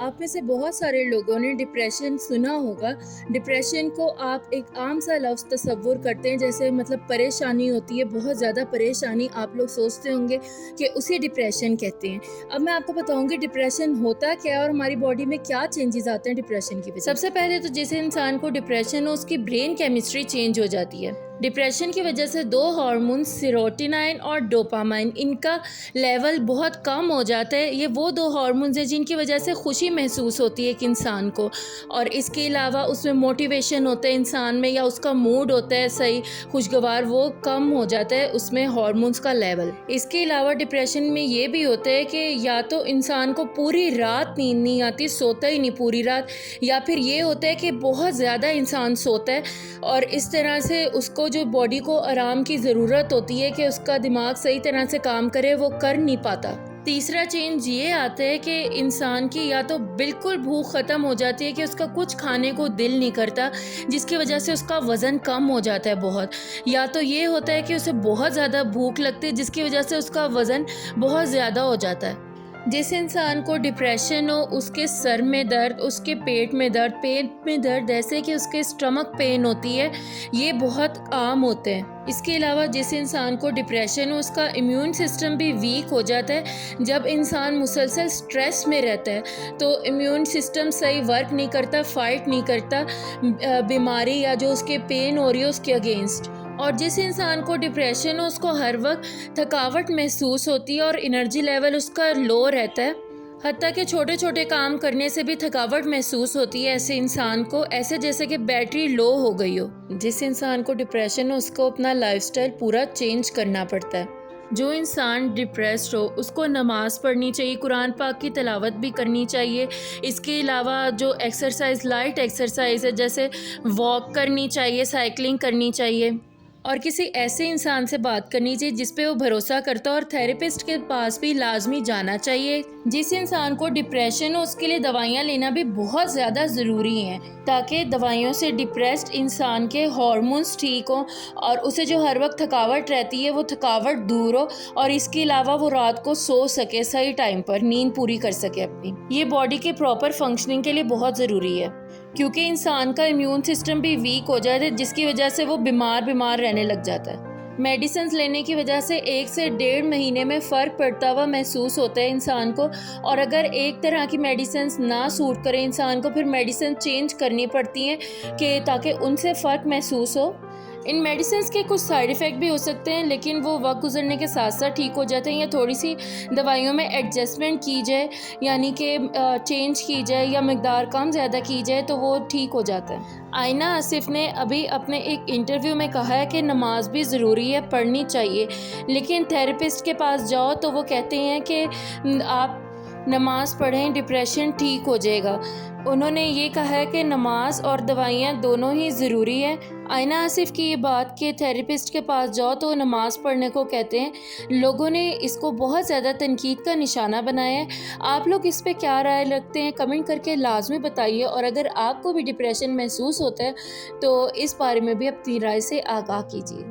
آپ میں سے بہت سارے لوگوں نے ڈپریشن سنا ہوگا۔ ڈپریشن کو آپ ایک عام سا لفظ تصور کرتے ہیں، جیسے مطلب پریشانی ہوتی ہے، بہت زیادہ پریشانی، آپ لوگ سوچتے ہوں گے کہ اسے ڈپریشن کہتے ہیں۔ اب میں آپ کو بتاؤں گی ڈپریشن ہوتا کیا ہے اور ہماری باڈی میں کیا چینجز آتے ہیں ڈپریشن کی وجہ سے۔ سب سے پہلے تو جس انسان کو ڈپریشن ہو، اس کی برین کیمسٹری چینج ہو جاتی ہے۔ ڈپریشن کی وجہ سے دو ہارمونز سیروٹونین اور ڈوپامائن، ان کا لیول بہت کم ہو جاتا ہے۔ یہ وہ دو ہارمونز ہیں جن کی وجہ سے خوشی محسوس ہوتی ہے ایک انسان کو، اور اس کے علاوہ اس میں موٹیویشن ہوتا ہے انسان میں، یا اس کا موڈ ہوتا ہے صحیح خوشگوار، وہ کم ہو جاتا ہے اس میں ہارمونز کا لیول۔ اس کے علاوہ ڈپریشن میں یہ بھی ہوتا ہے کہ یا تو انسان کو پوری رات نیند نہیں آتی، سوتا ہی نہیں پوری رات، یا پھر یہ ہوتا ہے کہ بہت زیادہ انسان سوتا ہے، اور اس طرح سے اس کو جو باڈی کو آرام کی ضرورت ہوتی ہے کہ اس کا دماغ صحیح طرح سے کام کرے، وہ کر نہیں پاتا۔ تیسرا چینج یہ آتا ہے کہ انسان کی یا تو بالکل بھوک ختم ہو جاتی ہے کہ اس کا کچھ کھانے کو دل نہیں کرتا، جس کی وجہ سے اس کا وزن کم ہو جاتا ہے بہت، یا تو یہ ہوتا ہے کہ اسے بہت زیادہ بھوک لگتی ہے جس کی وجہ سے اس کا وزن بہت زیادہ ہو جاتا ہے۔ جس انسان کو ڈپریشن ہو، اس کے سر میں درد، اس کے پیٹ میں درد ایسے کہ اس کے اسٹمک پین ہوتی ہے، یہ بہت عام ہوتے ہیں۔ اس کے علاوہ جس انسان کو ڈپریشن ہو، اس کا امیون سسٹم بھی ویک ہو جاتا ہے۔ جب انسان مسلسل سٹریس میں رہتا ہے تو امیون سسٹم صحیح ورک نہیں کرتا، فائٹ نہیں کرتا بیماری یا جو اس کے پین ہو رہی ہے اس کے اگینسٹ۔ اور جس انسان کو ڈپریشن ہو، اس کو ہر وقت تھکاوٹ محسوس ہوتی ہے اور انرجی لیول اس کا لو رہتا ہے، حتیٰ کہ چھوٹے چھوٹے کام کرنے سے بھی تھکاوٹ محسوس ہوتی ہے ایسے انسان کو، ایسے جیسے کہ بیٹری لو ہو گئی ہو۔ جس انسان کو ڈپریشن ہو، اس کو اپنا لائف سٹائل پورا چینج کرنا پڑتا ہے۔ جو انسان ڈپریسڈ ہو، اس کو نماز پڑھنی چاہیے، قرآن پاک کی تلاوت بھی کرنی چاہیے۔ اس کے علاوہ جو ایکسرسائز، لائٹ ایکسرسائز ہے، جیسے واک کرنی چاہیے، سائیکلنگ کرنی چاہیے، اور کسی ایسے انسان سے بات کرنی چاہیے جس پہ وہ بھروسہ کرتا ہے، اور تھیراپسٹ کے پاس بھی لازمی جانا چاہیے۔ جس انسان کو ڈپریشن ہو، اس کے لیے دوائیاں لینا بھی بہت زیادہ ضروری ہیں، تاکہ دوائیوں سے ڈپریسڈ انسان کے ہارمونز ٹھیک ہوں، اور اسے جو ہر وقت تھکاوٹ رہتی ہے وہ تھکاوٹ دور ہو، اور اس کے علاوہ وہ رات کو سو سکے، صحیح ٹائم پر نیند پوری کر سکے اپنی۔ یہ باڈی کے پراپر فنکشننگ کے لیے بہت ضروری ہے، کیونکہ انسان کا امیون سسٹم بھی ویک ہو جاتا ہے، جس کی وجہ سے وہ بیمار رہنے لگ جاتا ہے۔ میڈیسنز لینے کی وجہ سے 1 سے 1.5 مہینے میں فرق پڑتا ہوا محسوس ہوتا ہے انسان کو، اور اگر ایک طرح کی میڈیسنز نہ سوٹ کریں انسان کو، پھر میڈیسن چینج کرنی پڑتی ہیں کہ تاکہ ان سے فرق محسوس ہو۔ ان میڈیسنز کے کچھ سائیڈ ایفیکٹ بھی ہو سکتے ہیں، لیکن وہ وقت گزرنے کے ساتھ ساتھ ٹھیک ہو جاتے ہیں، یا تھوڑی سی دوائیوں میں ایڈجسٹمنٹ کی جائے، یعنی کہ چینج کی جائے یا مقدار کم زیادہ کی جائے تو وہ ٹھیک ہو جاتا ہے۔ آئینہ آصف نے ابھی اپنے ایک انٹرویو میں کہا ہے کہ نماز بھی ضروری ہے، پڑھنی چاہیے، لیکن تھیراپسٹ کے پاس جاؤ تو وہ کہتے ہیں کہ آپ نماز پڑھیں، ڈپریشن ٹھیک ہو جائے گا۔ انہوں نے یہ کہا ہے کہ نماز اور دوائیاں دونوں ہی ضروری ہیں۔ آئینہ آصف کی یہ بات کہ تھیراپسٹ کے پاس جاؤ تو وہ نماز پڑھنے کو کہتے ہیں، لوگوں نے اس کو بہت زیادہ تنقید کا نشانہ بنایا ہے۔ آپ لوگ اس پہ کیا رائے رکھتے ہیں؟ کمنٹ کر کے لازمی بتائیے، اور اگر آپ کو بھی ڈپریشن محسوس ہوتا ہے تو اس بارے میں بھی اپنی رائے سے آگاہ کیجیے۔